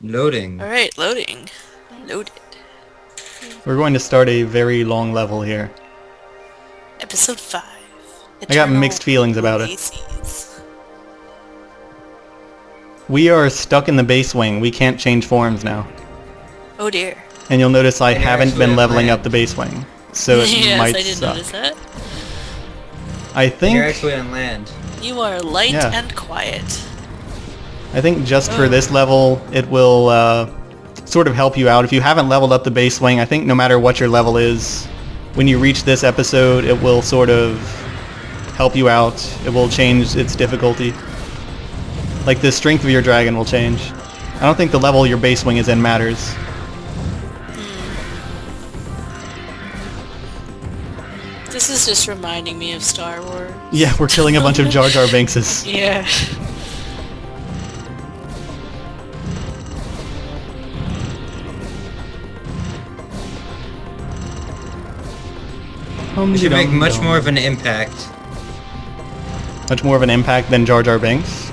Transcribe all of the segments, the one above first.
Loading. Alright, loading. Loaded. We're going to start a very long level here. Episode 5. I got mixed feelings about it. Oases. We are stuck in the base wing. We can't change forms now. Oh dear. And you'll notice I And you're haven't actually been at leveling land. up the base wing. So it Yes, might I did suck. notice that. I You're think actually on land. You are light Yeah. and quiet. just for this level it will sort of help you out. If you haven't leveled up the base wing, I think no matter what your level is, when you reach this episode it will sort of help you out. It will change its difficulty. Like the strength of your dragon will change. I don't think the level your base wing is in matters. This is just reminding me of Star Wars. Yeah, we're killing a bunch of Jar Jar Binkses. Yeah. It should make much more of an impact. Much more of an impact than Jar Jar Binks?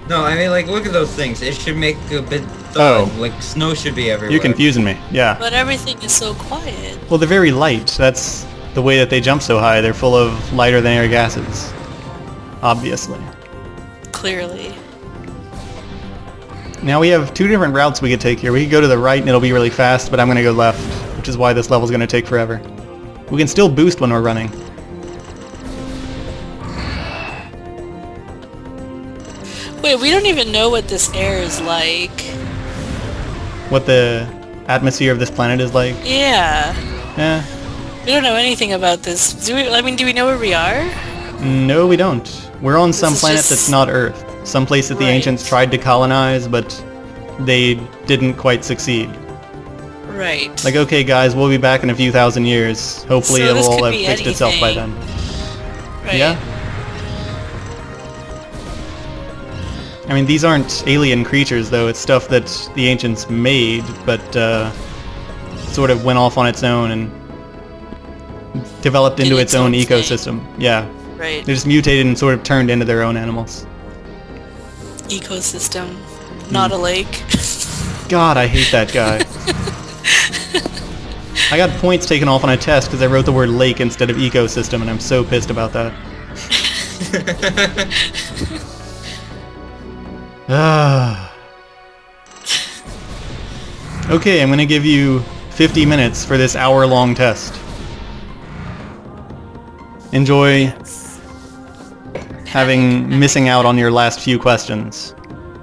No, I mean, like, look at those things. It should make a bit Oh. thud. Like, snow should be everywhere. You're confusing me. Yeah. But everything is so quiet. Well, they're very light. That's the way that they jump so high. They're full of lighter than air gases. Obviously. Clearly. Now we have two different routes we could take here. We could go to the right and it'll be really fast, but I'm going to go left, which is why this level's going to take forever. We can still boost when we're running. Wait, we don't even know what this air is like. What the atmosphere of this planet is like. Yeah. Eh. We don't know anything about this. Do we know where we are? No, we don't. We're on some is planet just- that's not Earth. Some place that the Right. ancients tried to colonize, but they didn't quite succeed. Right. Like, okay guys, we'll be back in a few thousand years. Hopefully So this it'll all could have be fixed itself by anything. then. Right. Yeah? I mean, these aren't alien creatures, though. It's stuff that the ancients made, but sort of went off on its own and developed into Did its its own own thing. ecosystem. Yeah. Right. They just mutated and sort of turned into their own animals. Ecosystem. Not a lake. God, I hate that guy. I got points taken off on a test because I wrote the word lake instead of ecosystem, and I'm so pissed about that. Ah. Okay, I'm gonna give you 50 minutes for this hour-long test. Enjoy missing out on your last few questions.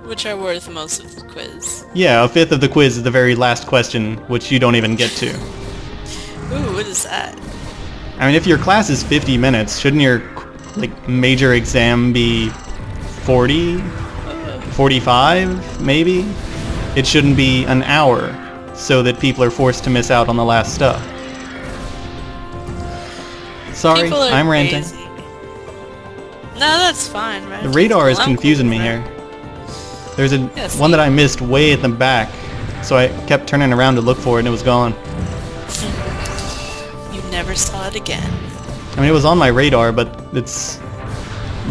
Which are worth most of the quiz. Yeah, a fifth of the quiz is the very last question, which you don't even get to. Ooh, what is that? I mean, if your class is 50 minutes, shouldn't your major exam be 40? 45, maybe? It shouldn't be an hour, so that people are forced to miss out on the last stuff. Sorry, People are I'm ranting. crazy. No, that's fine, right? The radar is Well, I'm confusing cool me with here. There's Yes, one that I missed way at the back, so I kept turning around to look for it and it was gone. that. You never saw it again. I mean, it was on my radar, but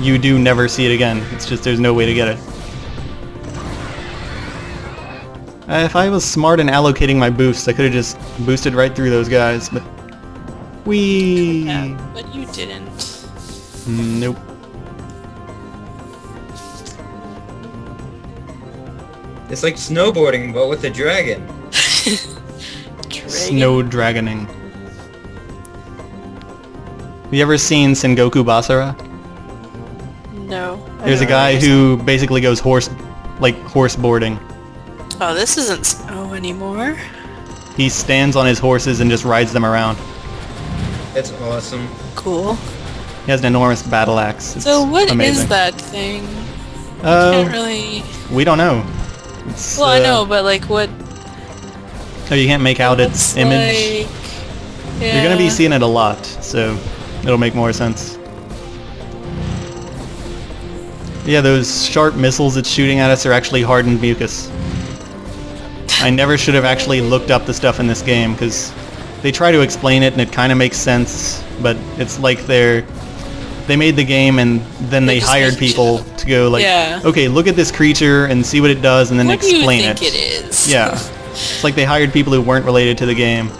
you do never see it again. It's just there's no way to get it. If I was smart in allocating my boosts, I could have just boosted right through those guys, but... Whee! Yeah, but you didn't. Nope. It's like snowboarding, but with a dragon. Dragon. Snow dragoning. Have you ever seen Sengoku Basara? No. I There's a don't guy know. who basically goes horse boarding. Oh, this isn't snow anymore. He stands on his horses and just rides them around. It's awesome. Cool. He has an enormous battle axe. It's So what is amazing. that thing? Can't Uh, really... we don't know. It's, Well, I know, but like what... Oh, you can't make out its looks image. like- You're gonna be Yeah. seeing it a lot, so it'll make more sense. Yeah, those sharp missiles it's shooting at us are actually hardened mucus. I never should have actually looked up the stuff in this game, because they try to explain it and it kind of makes sense, but it's like they're they made the game and then they just hired making people shit up. to go like, Yeah. okay, look at this creature and see what it does and then What do you explain think it is? Yeah. It's like they hired people who weren't related to the game.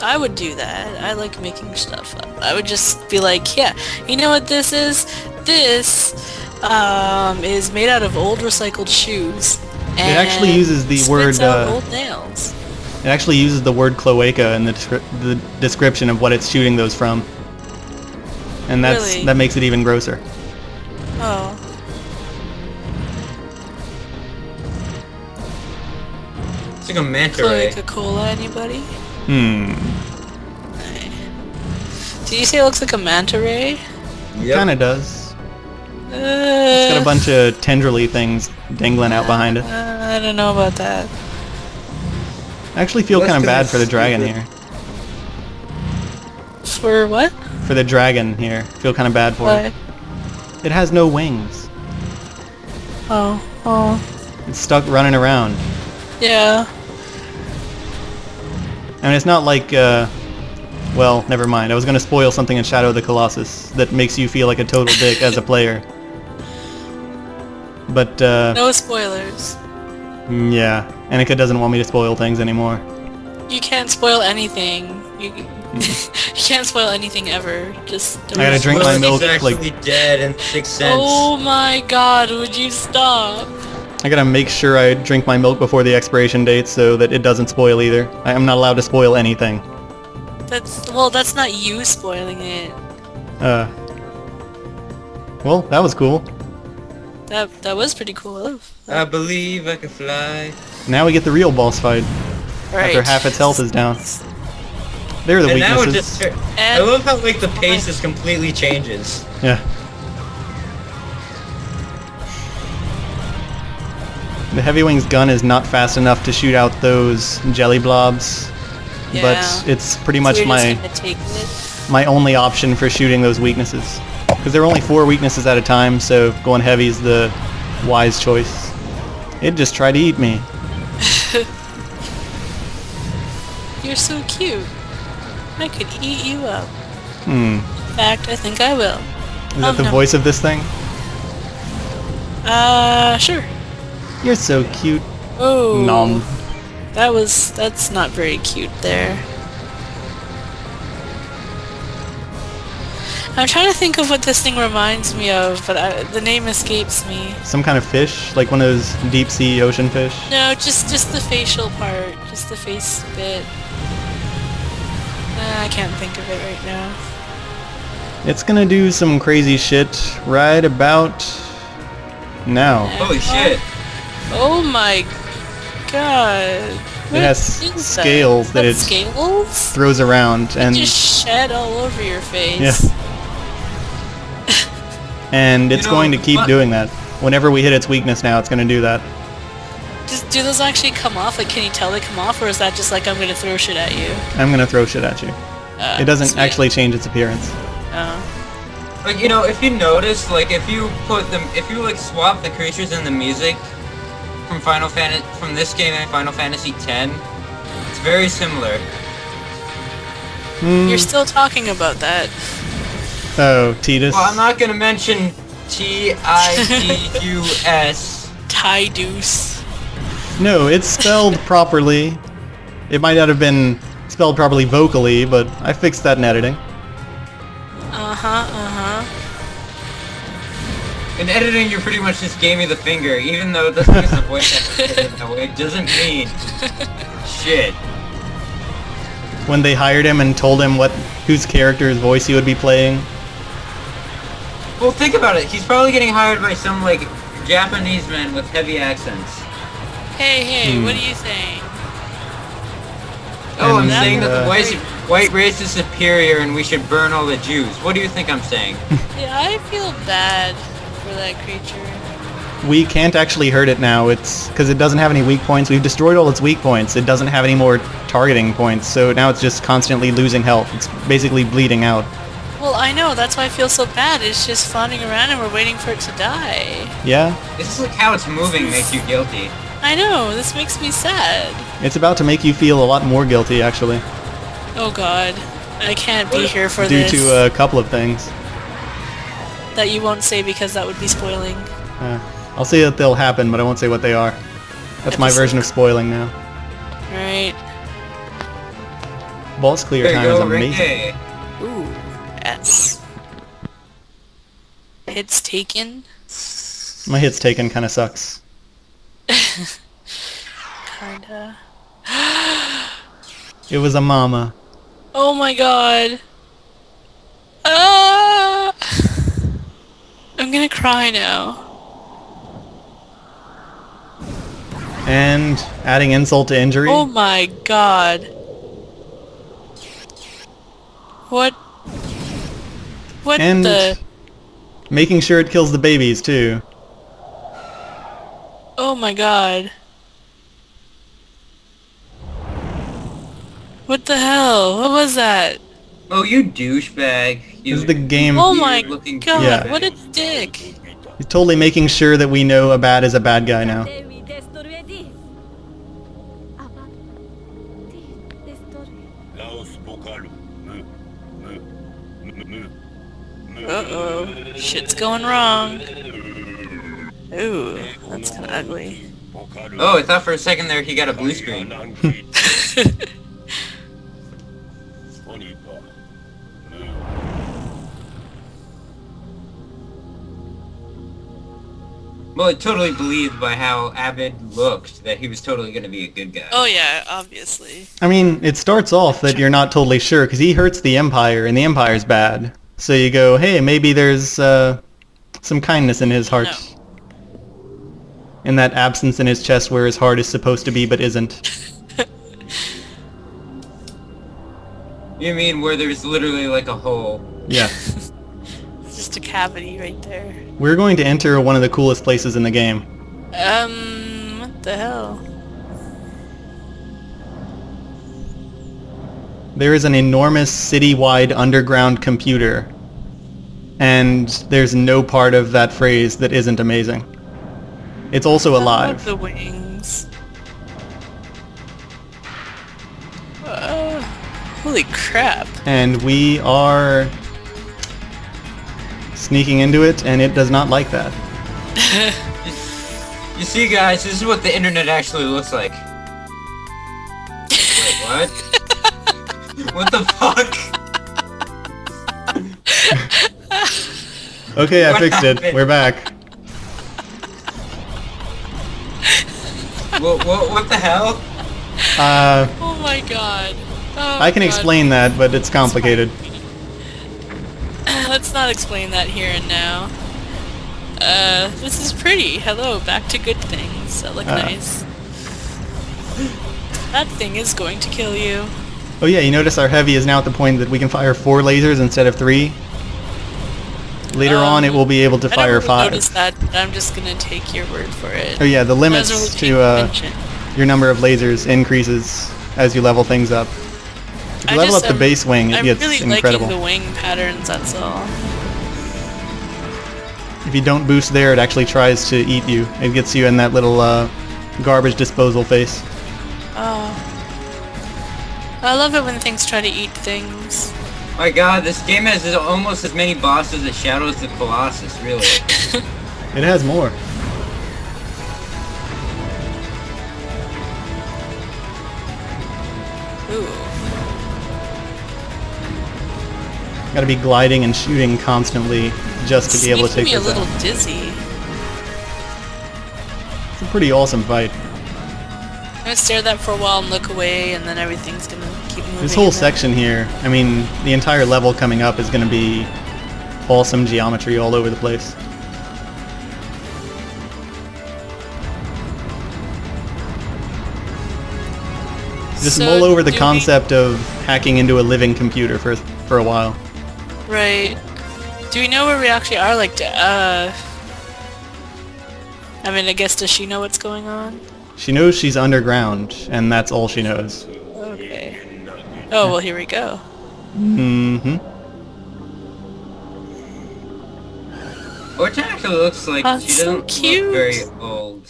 I would do that. I like making stuff up. I would just be like, yeah, you know what this is? This is made out of old recycled shoes. It actually uses the word spits out old nails. it actually uses the word cloaca in the description of what it's shooting those from. And Really? that makes it even grosser. Oh. It's like a manta ray. Coca-Cola, anybody? Hmm. Did you say it looks like a manta ray? Yep. Kinda does. It's got a bunch of tendrily things dangling out behind it. I don't know about that. I actually feel Well, kind of that's bad 'cause for the it's dragon stupid. here. For what? For the dragon here. Feel kind of bad for it. What? It has no wings. Oh. Oh. It's stuck running around. Yeah. I mean, it's not like, well, never mind. I was going to spoil something in Shadow of the Colossus that makes you feel like a total dick as a player. But, No spoilers. yeah. Annika doesn't want me to spoil things anymore. You can't spoil anything. You can't spoil anything ever. Just don't I gotta drink my Well, milk, he's like- actually dead in 6 cents. Oh my god, would you stop? I gotta make sure I drink my milk before the expiration date so that it doesn't spoil either. I'm not allowed to spoil anything. That's not you spoiling it. Well, that was cool. That was pretty cool. I believe I can fly. Now we get the real boss fight. Right. After half its health is down. There are the And now it weaknesses. just... I love how, like, the pace just completely changes. Yeah. The Heavy Wings gun is not fast enough to shoot out those jelly blobs, Yeah. but it's pretty So much you're my just gonna take it? my only option for shooting those weaknesses. Because there are only 4 weaknesses at a time, so going heavy is the wise choice. It just tried to eat me. You're so cute. I could eat you up. Hmm. In fact, I think I will. Is that the no. voice of this thing? Sure. You're so cute. Oh. Nom. That's not very cute there. I'm trying to think of what this thing reminds me of, but the name escapes me. Some kind of fish? Like one of those deep sea ocean fish? No, just the facial part, just the face bit. I can't think of it right now. It's gonna do some crazy shit right about now. Holy shit. Oh my god. It has What is scales that it scales? throws around and Just shed all over your face. yeah. And it's You know, going to keep what- doing that. Whenever we hit its weakness now, it's going to do that. Do those actually come off? Like, can you tell they come off, or is that just like, I'm gonna throw shit at you? I'm going to throw shit at you. It doesn't Sweet. actually change its appearance. Like, you know, if you notice, like, if you like swap the creatures and the music from from this game and Final Fantasy X, it's very similar. Hmm. You're still talking about that. Oh, Tidus. Well, I'm not gonna mention Tidus. Tidus. No, it's spelled properly. It might not have been spelled properly vocally, but I fixed that in editing. In editing, you pretty much just gave me the finger, even though it doesn't use the voice actor that way. It doesn't mean shit. When they hired him and told him whose character's voice he would be playing. Well, think about it. He's probably getting hired by some, like, Japanese man with heavy accents. Hey, what are you saying? Oh, I'm And, saying that the uh, white race is superior and we should burn all the Jews. What do you think I'm saying? Yeah, I feel bad for that creature. We can't actually hurt it now. It's because it doesn't have any weak points. We've destroyed all its weak points. It doesn't have any more targeting points, so now it's just constantly losing health. It's basically bleeding out. Well, I know, that's why I feel so bad. It's just flaunting around and we're waiting for it to die. Yeah? This is like how it's moving makes you guilty. I know, this makes me sad. It's about to make you feel a lot more guilty, actually. Oh god. I can't be here for Due this. to a couple of things. That you won't say because that would be spoiling. I'll say that they'll happen, but I won't say what they are. That's my version of spoiling now. Alright. Boss clear time is amazing. Ooh, S. Hits taken? My hits taken kind of sucks. Kinda. It was a mama. Oh my god. Ah! I'm gonna cry now. And adding insult to injury. Oh my god. What? What and the? making sure it kills the babies too. Oh my god. What the hell? What was that? Oh, you douchebag. You This is the game. Oh my looking god, Yeah. what a dick. He's totally making sure that we know Abad is a bad guy now. Uh-oh. Shit's going wrong. Ooh, that's kinda ugly. Oh, I thought for a second there he got a blue screen. Well, I totally believed by how Abed looked that he was totally going to be a good guy. Oh yeah, obviously. I mean, it starts off that you're not totally sure, because he hurts the Empire, and the Empire's bad. So you go, hey, maybe there's some kindness in his heart. No. In that absence in his chest where his heart is supposed to be but isn't. You mean where there's literally like a hole? Yeah. It's just a cavity right there. We're going to enter one of the coolest places in the game. What the hell? There is an enormous city-wide underground computer. And there's no part of that phrase that isn't amazing. It's also I love alive. the wings. Holy crap. And we are sneaking into it, and it does not like that. You see, guys, this is what the internet actually looks like. Wait, what? What the fuck? Okay, I What fixed it. happened? We're back. What the hell? Oh my god. Oh I can god. explain that, but it's complicated. Let's not explain that here and now. This is pretty. Hello, back to good things. That look nice. That thing is going to kill you. Oh yeah, you notice our heavy is now at the point that we can fire 4 lasers instead of 3. Later on, it will be able to I fire never 5. noticed that, but I'm just gonna take your word for it. Oh yeah, the I was limits really to paying attention. your number of lasers increases as you level things up. If you I level just up the am- base wing, it I'm gets really incredible. liking the wing patterns, that's all. If you don't boost there, it actually tries to eat you. It gets you in that little garbage disposal face. Oh. I love it when things try to eat things. My god, this game has almost as many bosses as Shadows of the Colossus, really. It has more. Ooh. Gotta be gliding and shooting constantly just to be able to take me a this little out. dizzy. It's a pretty awesome fight. I'm gonna stare at that for a while and look away, and then everything's gonna keep moving. This whole and then- section here, I mean, the entire level coming up is gonna be awesome geometry all over the place. Just So, mull over the do we- concept of hacking into a living computer for a while. Right. Do we know where we actually are? Like, I mean, I guess, does she know what's going on? She knows she's underground, and that's all she knows. Okay. Oh, well, here we go. Mm-hmm. Orta actually looks like Oh, she so doesn't cute. look very old.